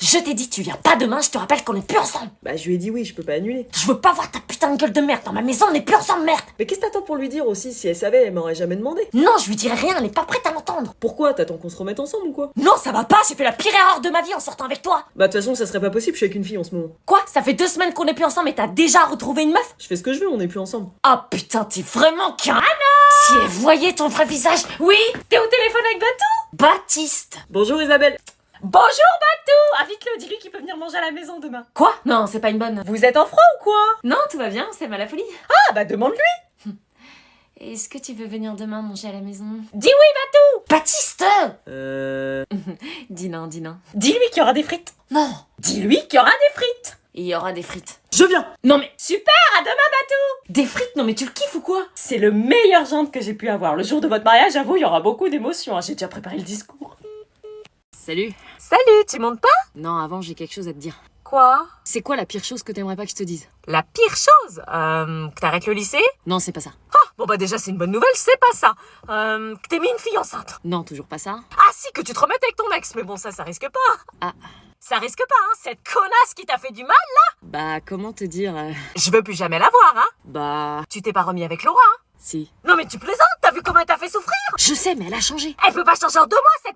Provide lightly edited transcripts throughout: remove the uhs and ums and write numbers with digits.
Je t'ai dit, tu viens pas demain, je te rappelle qu'on est plus ensemble. Bah je lui ai dit oui, je peux pas annuler. Je veux pas voir ta putain de gueule de merde dans ma maison, on est plus ensemble, merde. Mais qu'est-ce que t'attends pour lui dire aussi? Si elle savait, elle m'aurait jamais demandé. Non, je lui dirai rien, elle est pas prête à l'entendre. Pourquoi? T'attends qu'on se remette ensemble ou quoi? Non, ça va pas, j'ai fait la pire erreur de ma vie en sortant avec toi. Bah de toute façon ça serait pas possible, je suis avec une fille en ce moment. Quoi? Ça fait 2 semaines qu'on est plus ensemble et t'as déjà retrouvé une meuf? Je fais ce que je veux, on est plus ensemble. Ah putain, t'es vraiment qu'un... Si elle voyait ton vrai visage... Oui? T'es au téléphone avec Batou? Baptiste. Bonjour Isabelle. Bonjour Batou! Invite-le, dis-lui qu'il peut venir manger à la maison demain. Quoi? Non, c'est pas une bonne... Vous êtes en froid ou quoi? Non, tout va bien, c'est à la folie. Ah bah demande-lui. Est-ce que tu veux venir demain manger à la maison? Dis oui, Batou! Baptiste! Dis non, dis non. Dis-lui qu'il y aura des frites. Non, Dis-lui qu'il y aura des frites. il y aura des frites. Je viens. Non mais... Super, à demain Batou! Des frites? Non mais tu le kiffes ou quoi? C'est le meilleur gendre que j'ai pu avoir. Le jour de votre mariage, j'avoue, il y aura beaucoup d'émotions. Hein. J'ai déjà préparé le discours. Salut. Salut, tu montes pas? Non, avant j'ai quelque chose à te dire. Quoi? C'est quoi la pire chose que t'aimerais pas que je te dise? La pire chose? Que t'arrêtes le lycée? Non, c'est pas ça. Ah, bon bah déjà c'est une bonne nouvelle, c'est pas ça. Que t'aies mis une fille enceinte. Non, toujours pas ça. Ah si, que tu te remettes avec ton ex, mais bon ça risque pas. Ah. Ça risque pas, hein, cette connasse qui t'a fait du mal là. Bah, comment te dire Je veux plus jamais la voir, hein. Bah... Tu t'es pas remis avec Laura, hein. Si. Non mais tu plaisantes, t'as vu comment elle t'a fait souffrir? Je sais, mais elle a changé. Elle peut pas changer en 2 mois, cette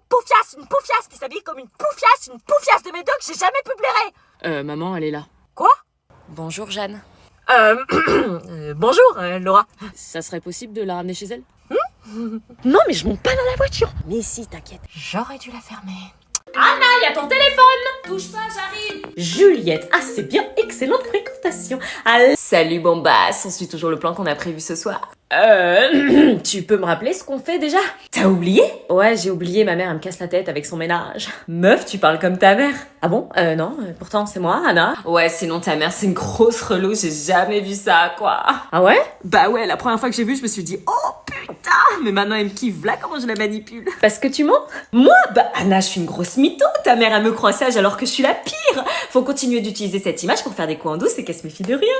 une poufiasse qui s'habille comme une poufiasse de médoc, j'ai jamais pu blairer. Maman, elle est là. Quoi? Bonjour, Jeanne. Bonjour, Laura. Ça serait possible de la ramener chez elle? Non mais je monte pas dans la voiture. Mais si, t'inquiète. J'aurais dû la fermer. Anna, y a ton téléphone! Touche pas, j'arrive! Juliette, ah c'est bien, excellente fréquentation. Salut Bombass, on suit toujours le plan qu'on a prévu ce soir. Tu peux me rappeler ce qu'on fait déjà? T'as oublié? Ouais, j'ai oublié, ma mère elle me casse la tête avec son ménage. Meuf, tu parles comme ta mère. Ah bon? Non, pourtant c'est moi, Anna. Ouais, sinon ta mère c'est une grosse relou, j'ai jamais vu ça, quoi. Ah ouais? Bah ouais, la première fois que j'ai vu, je me suis dit, oh putain, mais maintenant elle me kiffe, voilà comment je la manipule. Parce que tu mens? Moi? Bah Anna, je suis une grosse mytho, ta mère elle me croit sage alors que je suis la pire. Faut continuer d'utiliser cette image pour faire des coups en douce et qu'elle se méfie de rien.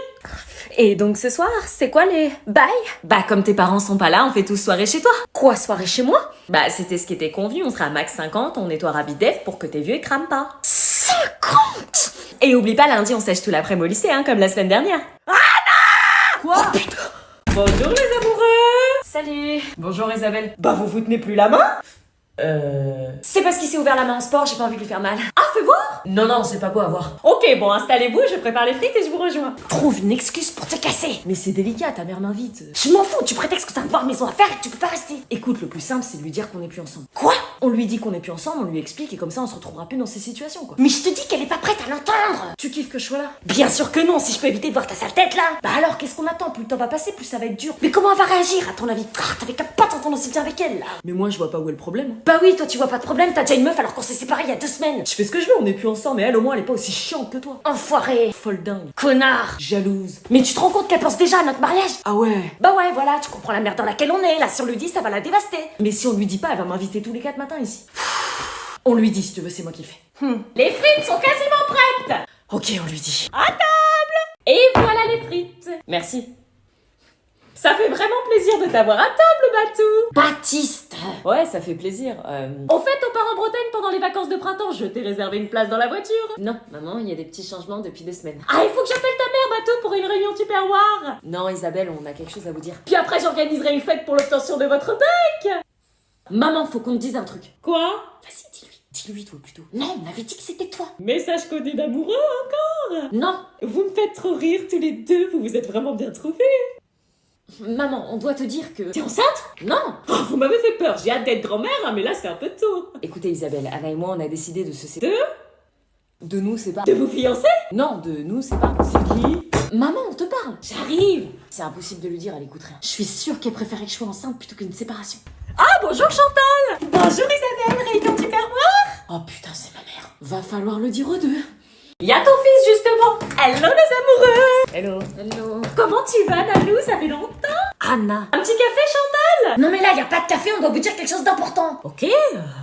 Et donc ce soir, c'est quoi les bails? Bah comme tes parents sont pas là, on fait tous soirée chez toi. Quoi, soirée chez moi? Bah c'était ce qui était convenu, on sera à max 50, on nettoiera Bidef pour que tes vieux ils crament pas. 50! Et oublie pas, lundi on sèche tout l'après-midi au lycée, hein, comme la semaine dernière. Anna! Quoi? Oh putain! Bonjour les amoureux! Salut! Bonjour Isabelle. Bah vous vous tenez plus la main? C'est parce qu'il s'est ouvert la main en sport, j'ai pas envie de lui faire mal. Ah, fais voir! Non, non, c'est pas beau à voir. Ok, bon, installez-vous, je prépare les frites et je vous rejoins. Trouve une excuse pour te casser. Mais c'est délicat, ta mère m'invite. Je m'en fous, tu prétextes que t'as une maison à faire et que tu peux pas rester. Écoute, le plus simple, c'est de lui dire qu'on est plus ensemble. Quoi? On lui dit qu'on est plus ensemble, on lui explique et comme ça on se retrouvera plus dans ces situations, quoi. Mais je te dis qu'elle est pas prête à l'entendre. Tu kiffes que je sois là? Bien sûr que non, si je peux éviter de voir ta sale tête là. Bah alors, qu'est-ce qu'on attend? Plus le temps va passer, plus ça va être dur. Mais comment elle va réagir à ton avis? T'avais qu'à pas t'entendre aussi bien avec elle là. Mais moi, je vois pas où est le problème. Bah oui, toi tu vois pas de problème, t'as déjà une meuf alors qu'on s'est séparés il y a 2 semaines. Je fais ce que je veux, on est plus ensemble, mais elle au moins elle est pas aussi chiante que toi. Enfoiré. Folle dingue. Connard. Jalouse. Mais tu te rends compte qu'elle pense déjà à notre mariage? Ah ouais. Bah ouais, voilà, tu comprends la merde dans laquelle on est. Là, si on lui dit, ça va la dévaster. Mais si on lui dit pas, elle va m'inviter tous les 4 matins ici. On lui dit si tu veux, c'est moi qui le fais. Les frites sont quasiment prêtes. Ok, on lui dit. À table. Et voilà les frites. Merci. Ça fait vraiment plaisir de t'avoir à table, Batou. Baptiste. Ouais, ça fait plaisir. Au fait, on part en Bretagne pendant les vacances de printemps. Je t'ai réservé une place dans la voiture. Non, maman, il y a des petits changements depuis 2 semaines. Ah, il faut que j'appelle ta mère, Bateau, pour une réunion Tupperware. Non, Isabelle, on a quelque chose à vous dire. Puis après, j'organiserai une fête pour l'obtention de votre bac. Maman, faut qu'on te dise un truc. Quoi? Vas-y, dis-lui. Dis-lui, toi, plutôt. Non, on avait dit que c'était toi. Message codé d'amoureux encore. Non. Vous me faites trop rire tous les deux, vous vous êtes vraiment bien trouvés. Maman, on doit te dire que... T'es enceinte? Non. Oh, vous m'avez fait peur, j'ai hâte d'être grand-mère, hein, mais là c'est un peu tôt. Écoutez Isabelle, Anna et moi on a décidé de se séparer. De nous c'est pas... De vous fiancer? Non, de nous c'est pas... C'est qui? Maman, on te parle. J'arrive. C'est impossible de lui dire, elle écoute rien. Je suis sûre qu'elle préférait que je sois enceinte plutôt qu'une séparation. Ah, bonjour Chantal. Bonjour Isabelle, réunion Tupperware. Oh putain, c'est ma mère. Va falloir le dire aux deux. Y'a ton fils justement. Hello les amoureux. Hello. Hello. Comment tu vas Nalou, ça fait longtemps? Anna. Un petit café Chantal? Non mais là, y a pas de café, on doit vous dire quelque chose d'important. Ok.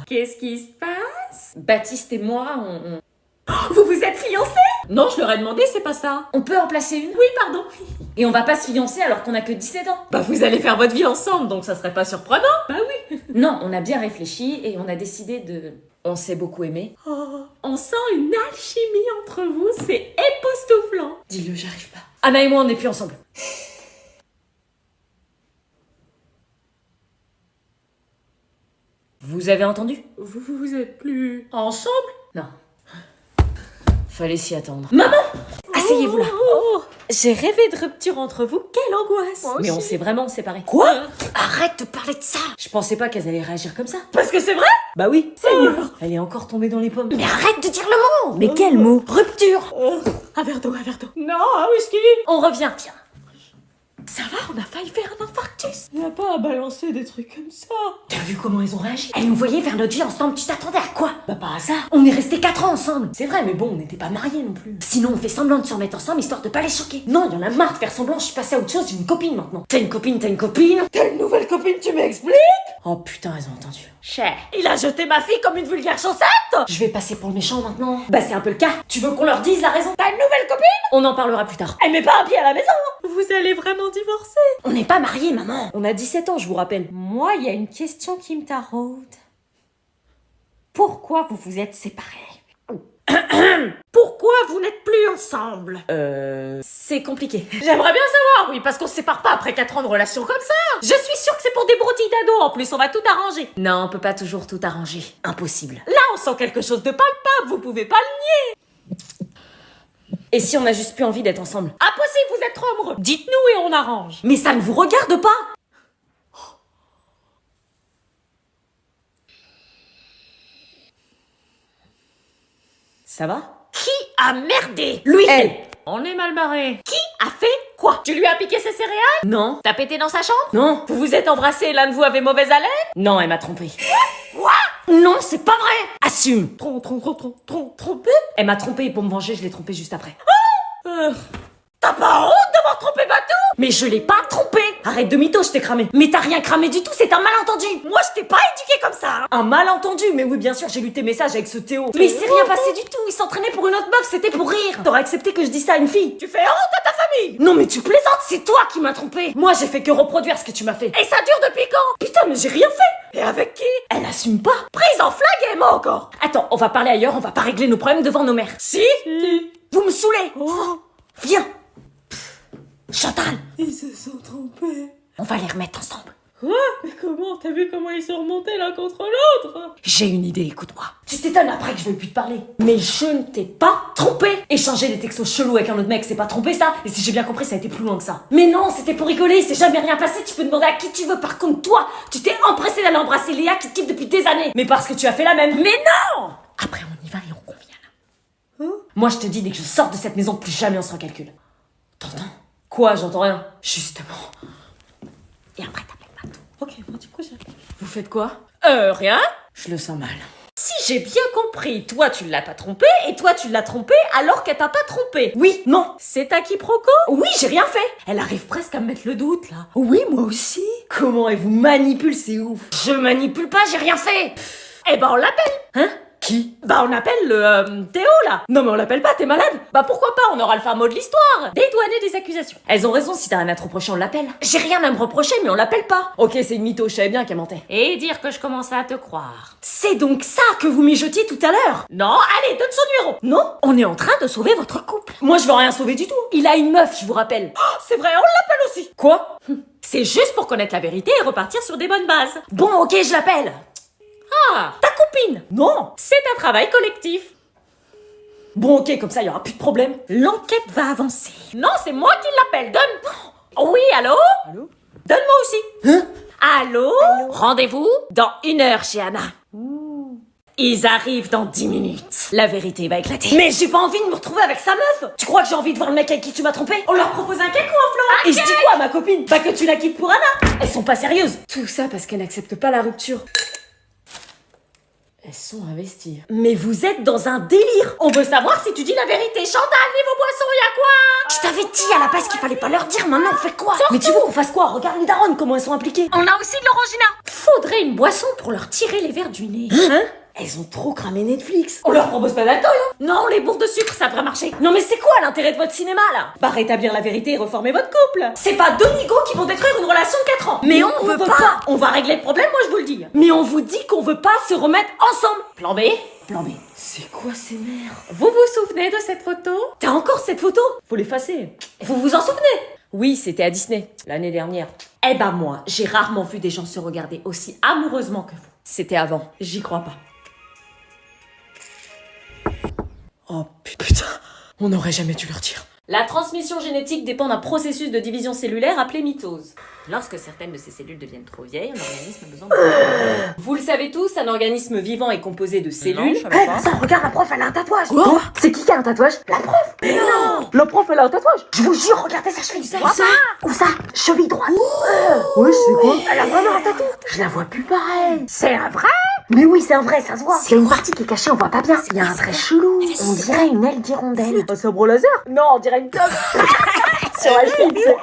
Qu'est-ce qui se passe? Baptiste et moi, on... Vous vous êtes fiancés? Non, je leur ai demandé, c'est pas ça. On peut en placer une? Oui, pardon. Et on va pas se fiancer alors qu'on a que 17 ans. Bah vous allez faire votre vie ensemble, donc ça serait pas surprenant. Bah oui. Non, on a bien réfléchi et on a décidé de... On s'est beaucoup aimé. Oh, on sent une alchimie entre vous, c'est époustouflant. Dis-le, j'arrive pas. Anna et moi, on n'est plus ensemble. Vous avez entendu? Vous êtes plus ensemble? Non. Fallait s'y attendre. Maman! Asseyez-vous là. Oh, j'ai rêvé de rupture entre vous, quelle angoisse! Mais on s'est vraiment séparés. Quoi? Arrête de parler de ça! Je pensais pas qu'elles allaient réagir comme ça. Parce que c'est vrai? Bah oui. Seigneur! Elle est encore tombée dans les pommes. Mais arrête de dire le mot! Mais quel mot? Rupture! Un verre d'eau, un verre d'eau. Non, un whisky! On revient, tiens. Ça va, on a failli faire un infarctus! Il n'y a pas à balancer des trucs comme ça! T'as vu comment ils ont réagi? Elle nous voyait faire notre vie ensemble, tu t'attendais à quoi? Bah pas à ça. On est restés 4 ans ensemble! C'est vrai, mais bon, on n'était pas mariés non plus. Sinon, on fait semblant de se remettre ensemble histoire de pas les choquer. Non, il y en a marre de faire semblant, je suis passée à autre chose, j'ai une copine maintenant. T'as une copine, t'as une copine? T'as une nouvelle copine, tu m'expliques? Oh putain, elles ont entendu. Cher. Il a jeté ma fille comme une vulgaire chaussette! Je vais passer pour le méchant maintenant. Bah, c'est un peu le cas. Tu veux qu'on leur dise la raison? T'as une nouvelle copine? On en parlera plus tard. Elle met pas un pied à la maison! Vous allez vraiment divorcer? On n'est pas mariés, maman. On a 17 ans, je vous rappelle. Moi, il y a une question qui me taraude. Pourquoi vous vous êtes séparés? Pourquoi vous n'êtes plus ensemble? C'est compliqué. J'aimerais bien savoir, oui, parce qu'on se sépare pas après 4 ans de relation comme ça. Je suis sûre que c'est pour des broutilles d'ado, en plus, on va tout arranger. Non, on peut pas toujours tout arranger. Impossible. Là, on sent quelque chose de palpable, vous pouvez pas le nier. Et si on a juste plus envie d'être ensemble? Impossible, vous êtes trop amoureux. Dites-nous et on arrange. Mais ça ne vous regarde pas. Ça va? Qui a merdé? Lui. Elle. On est mal barré. Qui a fait quoi? Tu lui as piqué ses céréales? Non. T'as pété dans sa chambre? Non. Vous vous êtes embrassés et l'un de vous avait mauvaise haleine? Non, elle m'a trompé. Quoi? Non, c'est pas vrai. Assume. Trompé? Elle m'a trompé pour me venger, je l'ai trompé juste après. T'as pas honte d'avoir trompé Batou? Mais je l'ai pas trompé. Arrête de mytho, je t'ai cramé. Mais t'as rien cramé du tout, c'est un malentendu. Moi, je t'ai pas éduqué comme ça. Hein. Un malentendu, mais oui, bien sûr, j'ai lu tes messages avec ce Théo. Mais il s'est rien passé du tout, il s'entraînait pour une autre meuf, c'était pour rire. T'aurais accepté que je dise ça à une fille? Tu fais honte à ta famille. Non, mais tu plaisantes, C'est toi qui m'as trompé. Moi, j'ai fait que reproduire ce que tu m'as fait. Et ça dure depuis quand? Putain, mais j'ai rien fait. Et avec qui? Elle assume pas. Prise en flag et moi encore. Attends, on va parler ailleurs, on va pas régler nos problèmes devant nos mères. Si? Vous me saoulez. Viens. Chantal, Ils se sont trompés. on va les remettre ensemble. Quoi? Mais comment? T'as vu comment ils sont remontés l'un contre l'autre? J'ai une idée, écoute-moi. Tu t'étonnes après que je veuille plus te parler. Mais je ne t'ai pas trompé. Échanger des textos chelous avec un autre mec, c'est pas tromper ça. Et si j'ai bien compris, ça a été plus loin que ça. Mais non, c'était pour rigoler, c'est jamais rien passé. Tu peux demander à qui tu veux. Par contre, toi, tu t'es empressé d'aller embrasser Léa qui te kiffe depuis des années. Mais parce que tu as fait la même. Mais non! Après, on y va et on convient là. Moi, je te dis, dès que je sors de cette maison, plus jamais on se recalcule. T'entends? Quoi? J'entends rien. Justement. Et après, t'appelles pas tout. Ok, moi du coup, Vous faites quoi? Rien? Je le sens mal. Si j'ai bien compris, toi tu l'as pas trompé et toi tu l'as trompé alors qu'elle t'a pas trompé. Oui, non. C'est à quiproquo? Oui, j'ai rien fait. Elle arrive presque à me mettre le doute là. Oui, moi aussi. Comment elle vous manipule, c'est ouf. Je manipule pas, j'ai rien fait. Eh ben on l'appelle. Hein? Qui? Bah on appelle le Théo là. Non mais on l'appelle pas, t'es malade? Bah pourquoi pas, on aura le fin mot de l'histoire. Dédouaner des accusations. Elles ont raison, si t'as rien à te reprocher, on l'appelle. J'ai rien à me reprocher mais on l'appelle pas. Ok, c'est une mytho, je savais bien qu'elle mentait. Et dire que je commençais à te croire. C'est donc ça que vous mijotiez tout à l'heure? Non, allez, donne son numéro. Non? On est en train de sauver votre couple. Moi, je veux rien sauver du tout. Il a une meuf, je vous rappelle. Oh, c'est vrai, on l'appelle aussi. Quoi? C'est juste pour connaître la vérité et repartir sur des bonnes bases. Bon, ok, je l'appelle. Ah, ta copine. Non. C'est un travail collectif. Bon, ok, comme ça, il y aura plus de problème. L'enquête va avancer. Non, c'est moi qui l'appelle. Donne. Oui, allô? Allô? Donne-moi aussi. Hein? Allô? Rendez-vous dans 1 heure chez Anna. Ils arrivent dans 10 minutes. La vérité va éclater. Mais j'ai pas envie de me retrouver avec sa meuf. Tu crois que j'ai envie de voir le mec avec qui tu m'as trompé? On leur propose un cake ou un flan? Et je dis quoi à ma copine? Pas que tu la quittes pour Anna. Elles sont pas sérieuses. Tout ça parce qu'elles n'acceptent pas la rupture. Elles sont investies. Mais vous êtes dans un délire. On veut savoir si tu dis la vérité. Chantal, niveau boisson, y a quoi? Je t'avais dit à la base qu'il fallait pas leur dire. Maintenant, on fait quoi? Mais tu veux qu'on fasse quoi? Regarde les darons, comment elles sont impliquées. On a aussi de l'orangina. Faudrait une boisson pour leur tirer les verres du nez. Hein? Elles ont trop cramé Netflix. On leur propose pas d'alcool, hein? Non, les bourres de sucre, ça devrait marcher. Non mais c'est quoi l'intérêt de votre cinéma, là? Bah rétablir la vérité et reformer votre couple. C'est pas deux nigauds qui vont détruire une relation de 4 ans. Mais on veut pas. On va régler le problème, moi je vous le dis. Mais on vous dit qu'on veut pas se remettre ensemble. Plan B? Plan B. C'est quoi ces mères? Vous vous souvenez de cette photo? T'as encore cette photo? Faut l'effacer. Vous vous en souvenez? Oui, c'était à Disney, l'année dernière. Eh ben moi, j'ai rarement vu des gens se regarder aussi amoureusement que vous. C'était avant. J'y crois pas. Oh putain, on n'aurait jamais dû leur dire. La transmission génétique dépend d'un processus de division cellulaire appelé mitose. Lorsque certaines de ces cellules deviennent trop vieilles, un organisme a besoin de... Vous le savez tous, un organisme vivant est composé de cellules. Ça, regarde, la prof, elle a un tatouage. Quoi? C'est qui a un tatouage? La prof. Mais non. La prof, elle a un tatouage. Je vous jure, regardez sa cheville droite. Où ça? Cheville droite. Ouais, c'est quoi? Elle a vraiment un tatou. Je la vois plus pareil. C'est un vrai? Mais oui, c'est un vrai, ça se voit. Il y a une partie qui est cachée, on voit pas bien. Il y a un trait chelou. On dirait une aile d'hirondelle. Un sabre laser? Non, on dirait une toque. Sur la cheville.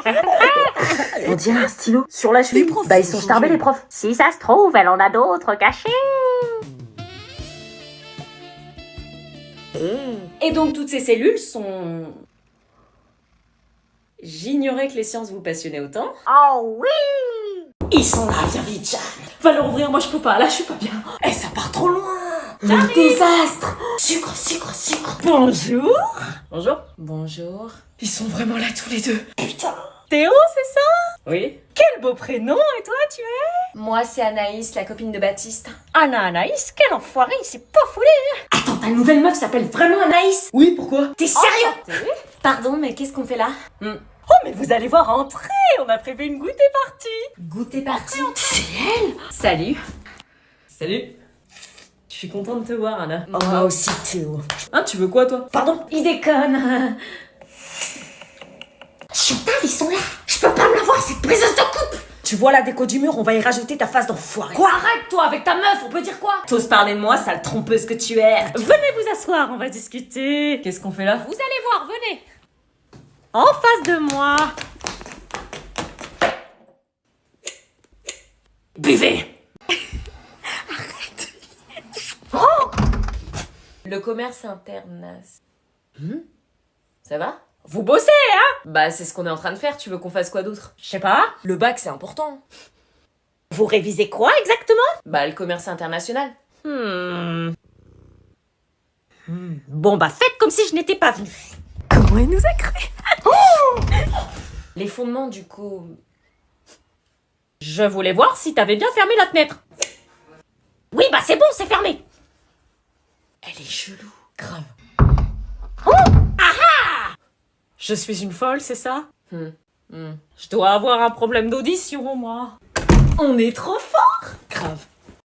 On dirait un stylo. Sur la cheville. Bah, ils sont starbés, les profs. Si ça se trouve, elle en a d'autres cachés. Et donc toutes ces cellules sont... J'ignorais que les sciences vous passionnaient autant. Oh oui. Ils sont là, viens vite, Jeanne. Va leur ouvrir, moi je peux pas, là je suis pas bien. Eh, ça part trop loin. Le désastre. Sucre, sucre, sucre. Bonjour. Bonjour. Bonjour. Ils sont vraiment là tous les deux. Putain. Théo, c'est ça? Oui. Quel beau prénom, et toi, tu es? Moi c'est Anaïs, la copine de Baptiste. Anaïs, quel enfoiré, il s'est pas foulé. Attends, ta nouvelle meuf s'appelle vraiment Anaïs? Oui, pourquoi? T'es sérieux? Pardon, mais qu'est-ce qu'on fait là? Oh, mais vous allez voir entrer, on a prévu une goûter partie. Goûter parti. C'est elle? Salut. Salut. Je suis contente de te voir, Anna. Moi aussi, Théo. Hein, tu veux quoi, toi? Pardon, il déconne. Chantal, ils sont là. Je peux pas me la voir, cette présence de couple. Tu vois la déco du mur, on va y rajouter ta face d'enfoiré. Quoi? Arrête, toi, avec ta meuf, on peut dire quoi? T'oses parler de moi, sale trompeuse que tu es. Venez vous asseoir, on va discuter. Qu'est-ce qu'on fait là? Vous allez voir, venez. En face de moi. Buvez. Le commerce interne. Ça va? Vous bossez, hein? Bah, c'est ce qu'on est en train de faire, tu veux qu'on fasse quoi d'autre? Je sais pas. Le bac, c'est important. Vous révisez quoi exactement? Bah, le commerce international. Bon, bah faites comme si je n'étais pas venue. Comment elle nous a cru? Les fondements, du coup... Je voulais voir si t'avais bien fermé la fenêtre. Oui, bah c'est bon, c'est fermé. Elle est chelou. Grave. Je suis une folle, c'est ça? Je dois avoir un problème d'audition, moi. On est trop fort. Grave.